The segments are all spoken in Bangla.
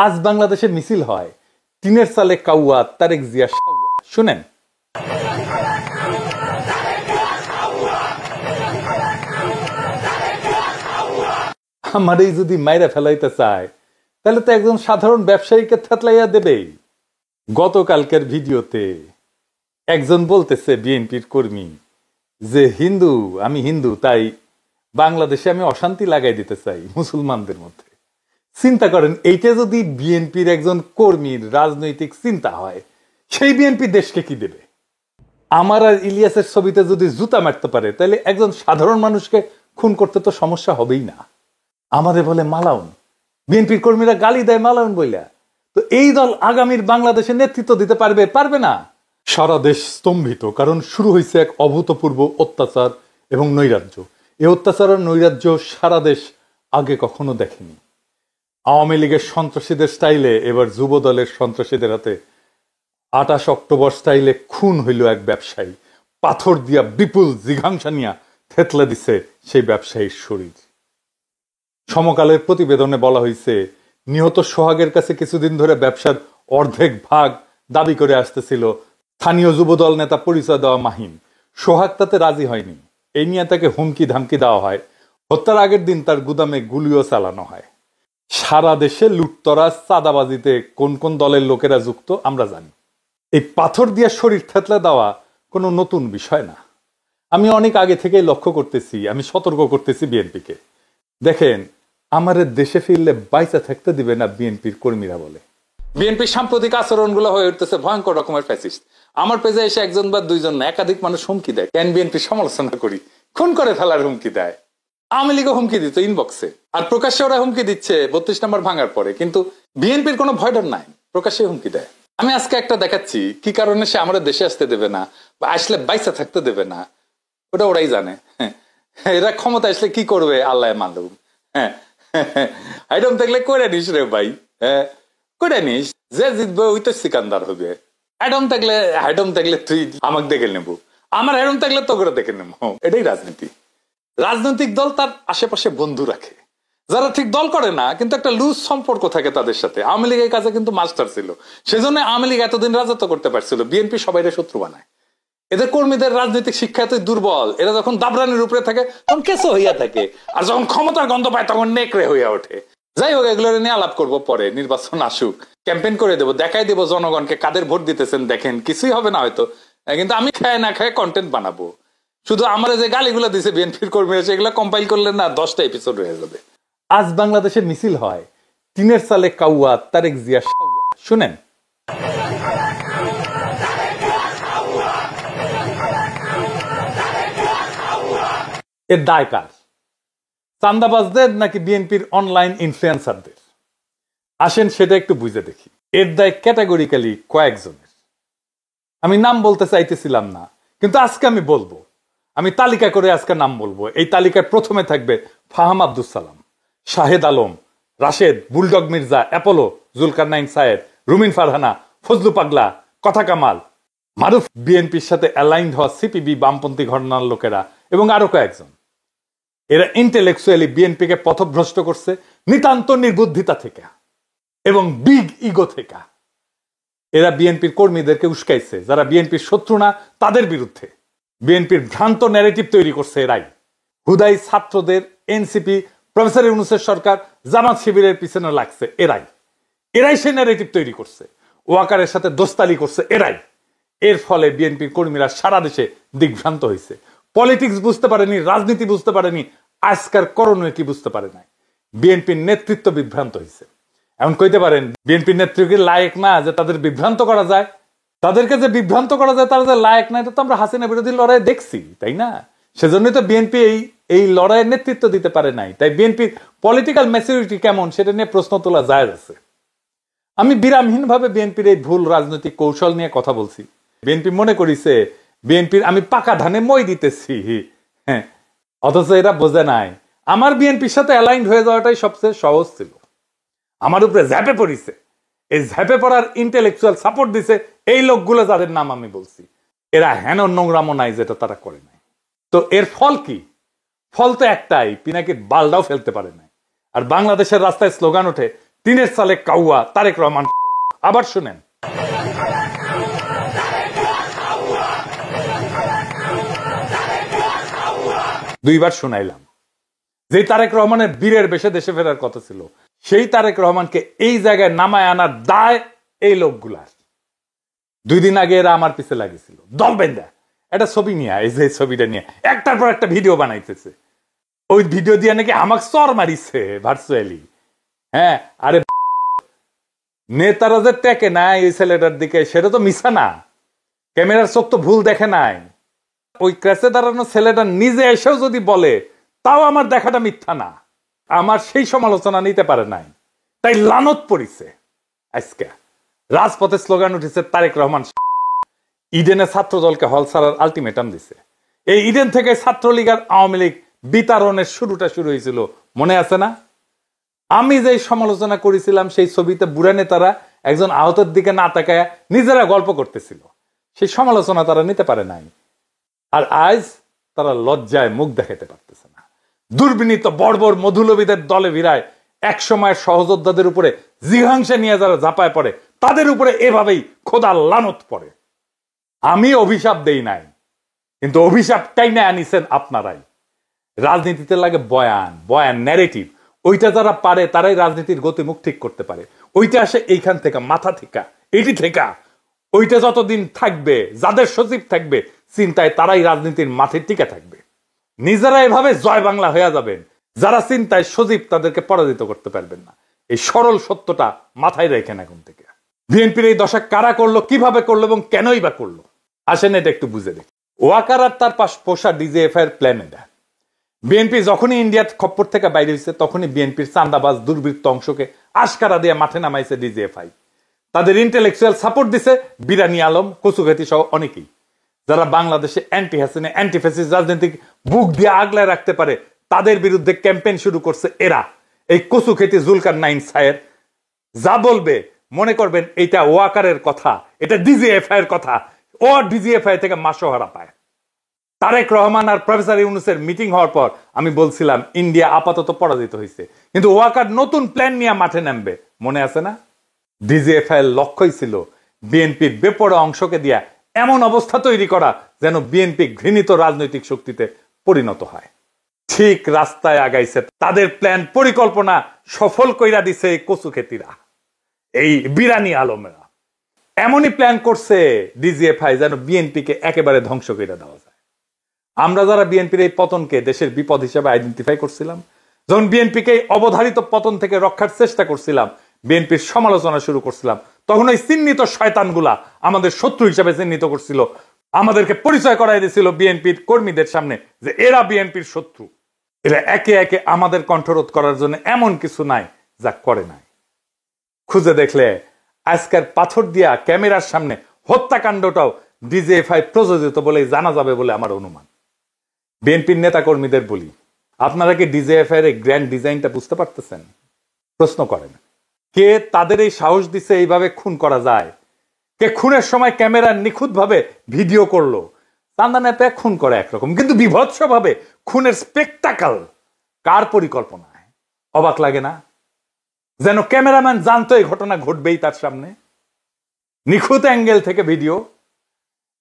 আজ বাংলাদেশে মিছিল হয় টিনের চালে কাউয়া তারেক জিয়া সাউয়া। শুনেন, আমারই যদি মাইরা ফেলাইতে চায় তাহলে তো একজন সাধারণ ব্যবসায়ীকে থেতলাইয়া দেবেই। গতকালকের ভিডিওতে একজন বলতেছে বিএনপির কর্মী যে আমি হিন্দু তাই বাংলাদেশে আমি অশান্তি লাগাই দিতে চাই মুসলমানদের মধ্যে। চিন্তা করেন, এইটা যদি বিএনপির একজন কর্মীর রাজনৈতিক চিন্তা হয়, সেই বিএনপি দেশকে কি দেবে? আমার আর ইলিয়াসের ছবিতে যদি জুতা মারতে পারে তাহলে একজন সাধারণ মানুষকে খুন করতে তো সমস্যা হবেই না। আমাদের বলে মালাউন, বিএনপির কর্মীরা গালি দেয় মালাউন বইলা। তো এই দল আগামীর বাংলাদেশে নেতৃত্ব দিতে পারবে না। সারা দেশ স্তম্ভিত, কারণ শুরু হয়েছে এক অভূতপূর্ব অত্যাচার এবং নৈরাজ্য। এই অত্যাচার আর নৈরাজ্য সারা দেশ আগে কখনো দেখেনি। আওয়ামী লীগের সন্ত্রাসীদের স্টাইলে এবার যুব দলের সন্ত্রাসীদের হাতে 28 অক্টোবর স্টাইলে খুন হইল এক ব্যবসায়ী। পাথর দিয়া বিপুল জিঘাংসা নিয়া থেতলে দিছে সেই ব্যবসায়ীর শরীর। সমকালের প্রতিবেদনে বলা হয়েছে, নিহত সোহাগের কাছে কিছুদিন ধরে ব্যবসার অর্ধেক ভাগ দাবি করে আসতেছিল স্থানীয় যুবদল নেতা পরিচয় দেওয়া মাহিন। সোহাগ তাতে রাজি হয়নি। এই নিয়ে তাকে হুমকি ধামকি দেওয়া হয়। হত্যার আগের দিন তার গুদামে গুলিও চালানো হয়। সারা দেশে লুটতরাজ চাঁদাবাজিতে কোন কোন দলের লোকেরা যুক্ত আমরা জানি। এই পাথর দিয়ে শরীর থেতলে দেওয়া কোনো নতুন বিষয় না। আমি অনেক আগে থেকেই লক্ষ্য করতেছি, আমি সতর্ক করতেছি বিএনপিকে। দেখেন, আমাদের দেশে ফিরলে বাইচা থাকতে দিবে না বিএনপির কর্মীরা বলে। বিএনপির সাম্প্রতিক আচরণগুলো হয়ে উঠতেছে ভয়ঙ্কর রকমের ফ্যাসিস্ট। আমার পেজে এসে একজন বা দুইজন না, একাধিক মানুষ হুমকি দেয়। কেন বিএনপির সমালোচনা করি? খুন করে ফেলার হুমকি দেয়। আওয়ামী লীগও হুমকি দিত ইনবক্সে, আর প্রকাশ্যে ওরা হুমকি দিচ্ছে 32 নম্বর ভাঙার পরে। কিন্তু বিএনপির কোনো ভয় ডর নাই, প্রকাশ্যে হুমকি দেয়। আমি আজকে একটা দেখাচ্ছি কি কারণে সে আমাদের দেশে আসতে দেবে না বা আসলে বাইসা থাকতে দেবে না, ওটা ওরাই জানে। এরা ক্ষমতা আসলে কি করবে আল্লাহ মালুম। হাইডম থাকলে করে নিস রে ভাই, করে নিস। যে জিতবে ওই তো সিকান্দার হবে। হাইডম থাকলে তুই আমাকে দেখে নেবো, আমার হাইডম থাকলে তো করে দেখে নেবো। এটাই রাজনীতি। রাজনৈতিক দল তার আশেপাশে বন্ধু রাখে, যারা ঠিক দল করে না কিন্তু একটা লুজ সম্পর্ক থাকে তাদের সাথে। আওয়ামী লীগ এই কাজে কিন্তু মাস্টার ছিল, সেজন্য আওয়ামী লীগ এতদিন রাজত্ব করতে পারছিল। বিএনপি সবাইরে শত্রু বানায়। এদের কর্মীদের রাজনৈতিক শিক্ষা এতই দুর্বল, এরা যখন দাবরানির উপরে থাকে তখন কেসো হইয়া থাকে, আর যখন ক্ষমতার গন্ধ পায় তখন নেকড়ে হইয়া ওঠে। যাই হোক, এগুলো নিয়ে আলাপ করবো পরে। নির্বাচন আসুক, ক্যাম্পেইন করে দেবো, দেখাই দেবো জনগণকে কাদের ভোট দিতেছেন। দেখেন, কিছুই হবে না হয়তো, কিন্তু আমি খায় না খায় কন্টেন্ট বানাবো। শুধু আমরা যে গালিগুলো দিছে বিএনপির কর্মীরা, সেগুলো কম্পাইল করলে না 10টা এপিসোড হয়ে যাবে। আজ বাংলাদেশে মিছিল হয় টিনের চালে কাউয়া তারেক জিয়া সাউয়া। শুনেন, এর দায় কার? চান্দাবাজদের নাকি বিএনপির অনলাইন ইনফ্লুয়েন্সারদের? আসেন সেটা একটু বুঝে দেখি। এর দায় ক্যাটাগরিক্যালি কয়েকজনের। আমি নাম বলতে চাইতেছিলাম না, কিন্তু আজকে আমি বলবো। আমি তালিকা করে আজকে নাম বলবো। এই তালিকায় প্রথমে থাকবে ফাহাম আব্দুল সালাম, শাহেদ আলম, রাশেদ, বুলডগ মির্জা, অ্যাপোলো, জুলকারনাইন সায়েদ, রুমিন ফারহানা, ফজলু পাগলা, কথা কামাল, মারুফ, বিএনপির সাথে অ্যালাইন্ড হওয়া সিপিবি বামপন্থী ঘটনার লোকেরা এবং আরো কয়েকজন। এরা ইন্টেলেকচুয়ালি বিএনপিকে পথভ্রষ্ট করছে নিতান্ত নির্বুদ্ধিতা থেকে এবং বিগ ইগো থেকে। এরা বিএনপির কর্মীদেরকে উস্কাইছে, যারা বিএনপির শত্রু না তাদের বিরুদ্ধে। বিএনপির ভ্রান্ত ন্যারেটিভ তৈরি করছে এরাই। হুদাই ছাত্রদের, এনসিপি, প্রফেসর ইউনূসের সরকার, জামাত শিবিরের পিছনে লাগছে এরাই সেই ন্যারেটিভ তৈরি করছে। ওয়াকারের সাথে দোস্তালি করছে এরাই। এর ফলে বিএনপির কর্মীরা সারা দেশে দিগ্ভ্রান্ত হয়েছে। পলিটিক্স বুঝতে পারেনি, রাজনীতি বুঝতে পারেনি, আজকার করণীয় কি বুঝতে পারে নাই। বিএনপির নেতৃত্ব বিভ্রান্ত হয়েছে। এমন কইতে পারেন বিএনপির নেতৃত্ব লায়ক না যে তাদের বিভ্রান্ত করা যায়? তাদেরকে যে বিভ্রান্ত করা যায় তারা যে লায়ক না, এটা তো আমরা হাসিনা বিরোধী লড়াই দেখছি, তাই না? সেজন্যই তো বিএনপি এই লড়াইয়ের নেতৃত্ব দিতে পারে নাই। তাই বিএনপির পলিটিক্যাল ম্যাচুরিটি কেমন সেটা নিয়ে প্রশ্ন তোলা যায় আছে। আমি বিরামহীন ভাবে বিএনপির এই ভুল রাজনৈতিক কৌশল নিয়ে কথা বলছি। বিএনপি মনে করিছে বিএনপির আমি পাকা ধানে মই দিতেছি, হ্যাঁ, অথচ এরা বোঝে নাই আমার বিএনপির সাথে অ্যালাইন্ড হয়ে যাওয়াটাই সবচেয়ে সহজ ছিল। আমার উপরে ঝ্যাপে পড়িছে। এই ঝ্যাপে পড়ার ইন্টেলেকচুয়াল সাপোর্ট দিছে এই লোকগুলো যাদের নাম আমি বলছি। এরা হেন নোংরামো নাই যেটা তারা করে নাই। তো এর ফল কি? ফল তো একটাই, পিনাকির বালটাও ফেলতে পারে নাই। আর বাংলাদেশের রাস্তায় স্লোগান ওঠে টিনের সালে কাউয়া, তারেক রহমান। আবার শুনেন, দুইবার শুনাইলাম। যে তারেক রহমানের বীরের বেশে দেশে ফেরার কথা ছিল, সেই তারেক রহমানকে এই জায়গায় নামায় আনার দায় এই লোকগুলার। 2 দিন আগে এরা আমার পিছে লাগিয়েছিল দল বেঁধে, একটা ছবি নিয়ে, এই যে ছবিটা নিয়ে একটার পর একটা ভিডিও বানাইতেছে। ওই ভিডিও দিয়ে নাকি আমাকে চর মারিছে ভার্চুয়ালি। হ্যাঁ, আরে নেতারা যে টেকে নাই ওই ছেলেটার দিকে, সেটা তো মিছা না। ক্যামেরার চোখ তো ভুল দেখে নাই। ওই ক্রেসে দাঁড়ানো ছেলেটা নিজে এসেও যদি বলে, তাও আমার দেখাটা মিথ্যা না। আমার সেই সমালোচনা নিতে পারে নাই, তাই লানত পড়িছে। আজকে রাজপথে স্লোগান উঠেছে তারেক রহমান। ইডেনে ছাত্র দলকে হল ছাড়ার আলটিমেটাম দিছে। এই ইডেন থেকে ছাত্রলীগ আর আওয়ামী লীগ বিতাড়নের শুরু হয়েছিল, মনে আছে না? আমি যে সমালোচনা করেছিলাম, সেই ছবিতে বুড়া নেতারা একজন আহতের দিকে না তাকায় নিজেরা গল্প করতেছিল। সেই সমালোচনা তারা নিতে পারে নাই। আর আজ তারা লজ্জায় মুখ দেখাতে পারতেছে না। দুর্বিনীত বর্বর মধুলবীদের দলে ভিড়ায় এক সময়ের সহযোদ্ধাদের উপরে জিঘাংসা নিয়ে যারা ঝাঁপায় পড়ে, তাদের উপরে এভাবেই খোদা লানত পড়ে। আমি অভিশাপ দেই নাই, কিন্তু অভিশাপটাই না আনিছেন আপনারাই। রাজনীতিতে লাগে বয়ান ন্যারেটিভ। ওইটা যারা পারে তারাই রাজনীতির গতিমুখ ঠিক করতে পারে। ওইটা আসে এইখান থেকে, মাথা থেকে, এটি থেকে। ওইটা যতদিন থাকবে, যাদের সচিব থাকবে চিন্তায়, তারাই রাজনীতির মাঠে টিকে থাকবে। নিজেরা এভাবে জয় বাংলা হয়ে যাবেন। যারা চিন্তায় সজীব, তাদেরকে পরাজিত করতে পারবেন না। এই সরল সত্যটা মাথায় রেখেন এখন থেকে। বিএনপির এই দশা কারা করলো, কিভাবে করলো এবং কেনই বা করলো, আসেন এটা একটু বুঝে দেখি। ওয়াকার আর তার পাশ পোষা ডিজিএফআই এর প্ল্যান এটা। বিএনপি যখনই ইন্ডিয়ার খপ্পর থেকে বাইরে হয়েছে, তখনই বিএনপির চান্দাবাজ দুর্বৃত্ত অংশকে আশকারা দিয়ে মাঠে নামাইছে ডিজিএফআই। তাদের ইন্টেলেকচুয়াল সাপোর্ট দিছে বিরানি আলম, কচুঘাটি সহ অনেকেই, যারা বাংলাদেশে অ্যান্টি হাসিনা অ্যান্টি ফ্যাসিস্ট রাজনীতিক বুক দিয়ে আগলায় রাখতে পারে। তাদের বিরুদ্ধে ক্যাম্পেইন শুরু করছে এরা। এই কচুঘাটি জুলকার নাইন সায়ের যা বলবে, মনে করবেন এটা ওয়াকারের কথা, এটা ডিজিএফআই এর কথা। ও ডিজিএফআই থেকে মাসোহারা পায়। তারেক রহমান আর প্রফেসর ইউনূসের মিটিং হওয়ার পর আমি বলছিলাম ইন্ডিয়া আপাতত পরাজিত হয়েছে, কিন্তু ওয়াকার নতুন প্ল্যান নিয়ে মাঠে নামবে, মনে আছে না? ডিজিএফআই এর লক্ষ্যই ছিল বিএনপির বেপরোয়া অংশকে দিয়া এমন অবস্থা তৈরি করা যেন বিএনপি ঘৃণিত রাজনৈতিক শক্তিতে পরিণত হয়। ঠিক রাস্তায় আগাইছে। তাদের প্ল্যান পরিকল্পনা সফল কইরা দিছে এই কচুখেতিরা, এই বিরানি আলমেরা। এমনই প্ল্যান করছে ডিজিএফআই যেন বিএনপিকে একেবারে ধ্বংস করে দেওয়া যায়। আমরা যারা বিএনপির এই পতনকে দেশের বিপদ হিসেবে আইডেন্টিফাই করছিলাম, যখন বিএনপিকে অবধারিত পতন থেকে রক্ষার চেষ্টা করছিলাম, বিএনপির সমালোচনা শুরু করছিলাম, তখন ওই চিহ্নিত শয়তানগুলা আমাদের শত্রু হিসেবে চিহ্নিত করছিল। আমাদেরকে পরিচয় করাই দিয়েছিল বিএনপির কর্মীদের সামনে যে এরা বিএনপির শত্রু। এরা একে একে আমাদের কণ্ঠরোধ করার জন্য এমন কিছু নাই যা করে নাই। খুঁজে দেখলে আজকের পাথর দিয়া ক্যামেরার সামনে হত্যাকাণ্ডটাও ডিজিএফআই প্রযোজিত বলে জানা যাবে বলে আমার অনুমান। বিএনপির নেতা কর্মীদের বলি, আপনারা কি ডিজিএফআই এর গ্র্যান্ড ডিজাইনটা বুঝতে পারতেছেন? প্রশ্ন করেন, কে তাদের এই সাহস দিছে এইভাবে খুন করা যায়? কে খুনের সময় ক্যামেরা নিখুঁত ভাবে ভিডিও করলো? চান্দা নেতা খুন করে একরকম, কিন্তু বিভৎস ভাবে খুনের স্পেকটাকল কার পরিকল্পনায়? অবাক লাগে না? যেন ক্যামেরাম্যান জানতো এই ঘটনা ঘটবেই তার সামনে। নিখুঁত অ্যাঙ্গেল থেকে ভিডিও।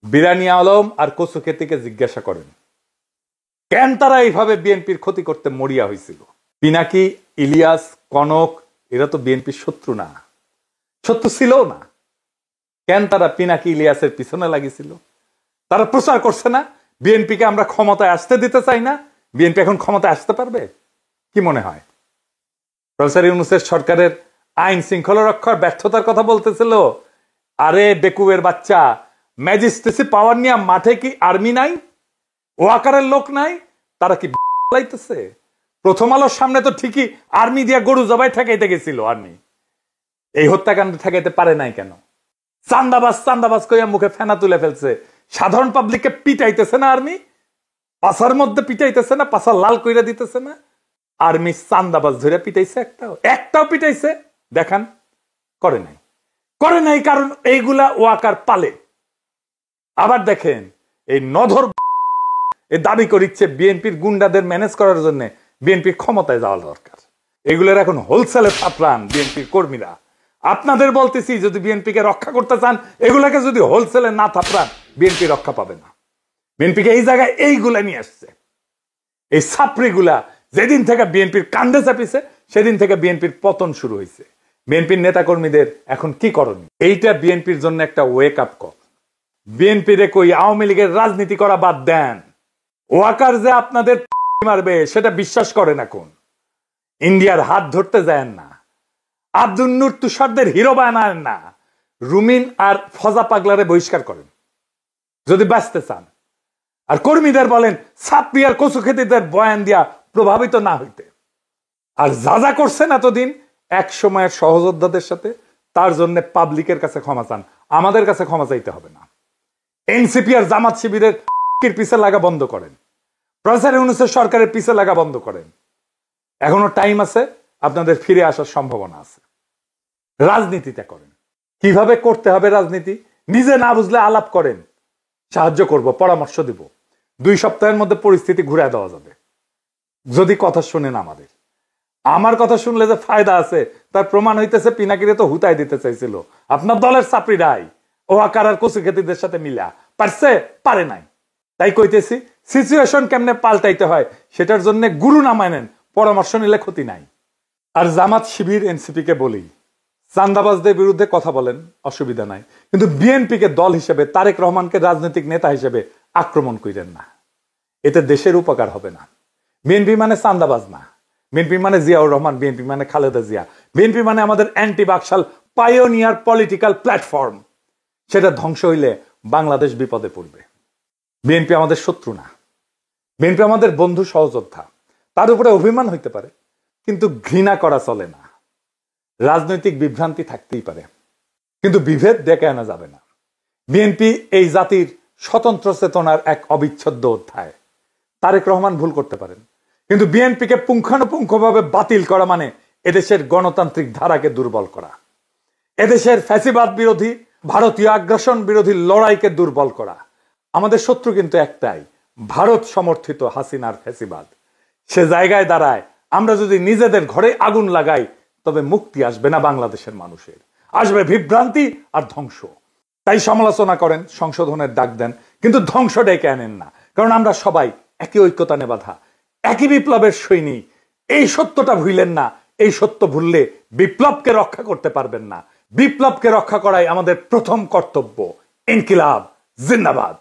বিরানি আলম আর কচুখেতিকে জিজ্ঞাসা করেন কেন তারা এইভাবে বিএনপির ক্ষতি করতে মরিয়া হয়েছিল। পিনাকি, ইলিয়াস, কনক এরা তো বিএনপির শত্রু না, শত্রু ছিল না। কেন তারা পিনাকি ইলিয়াসের পিছনে লাগিয়েছিল? তারা প্রচার করছে না বিএনপিকে আমরা ক্ষমতায় আসতে দিতে চাই না। বিএনপি এখন ক্ষমতায় আসতে পারবে? কি মনে হয়? প্রফেসর ইউনূসের সরকারের আইন শৃঙ্খলা রক্ষার ব্যর্থতার কথা বলতেছিল। আরে বেকুবের বাচ্চা, ম্যাজিস্ট্রেসি পাওয়ার নিয়ে মাঠে কি আর্মি নাই? ওয়াকারের লোক নাই? তারা কি লাইতেছে? প্রথম আলোর সামনে তো ঠিকই আর্মি দিয়া গরু জবাই ঠেকাইতে গেছিল আর্মি। এই হত্যাকাণ্ড ঠেকাইতে পারে নাই কেন? চান্দাবাজ কইয়া মুখে ফেনা তুলে ফেলছে। সাধারণ পাবলিককে পিটাইতেছে না আর্মি? পাশার মধ্যে পিটাইতেছে না? পাশা লাল কইরা দিতেছে না? আর্মি চান্দাবাজ ধরে পিটাইছে? একটাও পিটাইছে দেখান? করে নাই কারণ এইগুলা ওয়াকার পালে। আবার দেখেন এই নধর দাবি করিচ্ছে বিএনপির গুন্ডাদের ম্যানেজ করার জন্য বিএনপির ক্ষমতায় যাওয়া দরকার। এগুলোর এখন হোলসেলে থাপড়ান বিএনপির কর্মীরা। আপনাদের বলতেছি, যদি বিএনপিকে রক্ষা করতে চান, এগুলাকে যদি হোলসেলে না থাপড়ান, বিএনপি রক্ষা পাবে না। বিএনপিকে এই জায়গায় এইগুলা নিয়ে আসছে, এই ছাপড়িগুলা। যেদিন থেকে বিএনপির কান্দে চাপিছে, সেদিন থেকে বিএনপির পতন শুরু হয়েছে। বিএনপির নেতাকর্মীদের এখন কি করণীয়? এইটা বিএনপির জন্য একটা ওয়েক আপ কল। বিএনপির কই আওয়ামী লীগের রাজনীতি করা বাদ দেন। ওয়াকার যে আপনাদের মারবে সেটা বিশ্বাস করেন এখন। ইন্ডিয়ার হাত ধরতে যায় না, আব্দুল নূর তুষারদের হিরো বানান না, রুমিন আর ফজা পাগলারে বহিষ্কার করেন যদি বাঁচতে চান। আর কর্মীদের বলেন ছাত্রী আর কচু খেতিদের বয়ান দিয়া প্রভাবিত না হইতে। আর যা যা করছেন এতদিন এক সময়ের সহযোদ্ধাদের সাথে, তার জন্য পাবলিকের কাছে ক্ষমা চান, আমাদের কাছে ক্ষমা চাইতে হবে না। এনসিপি আর জামাত শিবিরের পিছে লাগা বন্ধ করেন, প্রফেসর ইউনূসের সরকারের পিছে লাগা বন্ধ করেন। এখনো টাইম আছে, আপনাদের ফিরে আসার সম্ভাবনা আছে। রাজনীতিটা করেন, কিভাবে করতে হবে রাজনীতি নিজে না বুঝলে আলাপ করেন, সাহায্য করব, পরামর্শ দিব। 2 সপ্তাহের মধ্যে পরিস্থিতি ঘুরে দেওয়া যাবে যদি কথা শুনেন আমাদের। আমার কথা শুনলে যে ফায়দা আছে তার প্রমাণ হইতেছে পিনাকিরে তো হুতাই দিতে চাইছিল আপনার দলের চাপড়িরাই। ওয়াকার আর কচু খেতিদের সাথে মিলা পারছে, পারে নাই। তাই কইতেছি, সিচুয়েশন কেমনে পাল্টাইতে হয় সেটার জন্য গুরু না মানেন, পরামর্শ নিলে ক্ষতি নাই। আর জামাত শিবির এনসিপি কে বলি, চান্দাবাজদের বিরুদ্ধে কথা বলেন, অসুবিধা নাই, কিন্তু বিএনপিকে দল হিসেবে, তারেক রহমানকে রাজনৈতিক নেতা হিসেবে আক্রমণ করেন না। এতে দেশের উপকার হবে না। বিএনপি মানে চান্দাবাজ না, বিএনপি মানে জিয়াউর রহমান, বিএনপি মানে খালেদা জিয়া, বিএনপি মানে আমাদের anti Baksal pioneer political platform. সেটা ধ্বংস হইলে বাংলাদেশ বিপদে পড়বে। বিএনপি আমাদের শত্রু না, বিএনপি আমাদের বন্ধু সহযোদ্ধা। তার উপরে অভিমান হইতে পারে, কিন্তু ঘৃণা করা চলে না। রাজনৈতিক বিভ্রান্তি থাকতেই পারে, কিন্তু বিভেদ ডেকে আনা যাবে না। বিএনপি এই জাতির স্বতন্ত্র চেতনার এক অবিচ্ছেদ্য অধ্যায়। তারেক রহমান ভুল করতে পারেন, কিন্তু বিএনপিকে পুঙ্খানুপুঙ্খভাবে বাতিল করা মানে এদেশের গণতান্ত্রিক ধারাকে দুর্বল করা, এদেশের ফ্যাসিবাদ বিরোধী, ভারতীয় আগ্রাসন বিরোধী লড়াইকে দুর্বল করা। আমাদের শত্রু কিন্তু একটাই, ভারত সমর্থিত হাসিনার ফ্যাসিবাদ। সে জায়গায় দাঁড়ায় আমরা যদি নিজেদের ঘরে আগুন লাগাই, তবে মুক্তি আসবে না বাংলাদেশের মানুষের, আসবে বিভ্রান্তি আর ধ্বংস। তাই সমালোচনা করেন, সংশোধনের ডাক দেন, কিন্তু ধ্বংস ডেকে আনেন না। কারণ আমরা সবাই একই ঐক্যতানে বাঁধা, একই বিপ্লবের সৈনিক। এই সত্যটা ভুলেন না। এই সত্য ভুললে বিপ্লবকে রক্ষা করতে পারবেন না। বিপ্লবকে রক্ষা করাই আমাদের প্রথম কর্তব্য। ইনকিলাব জিন্দাবাদ।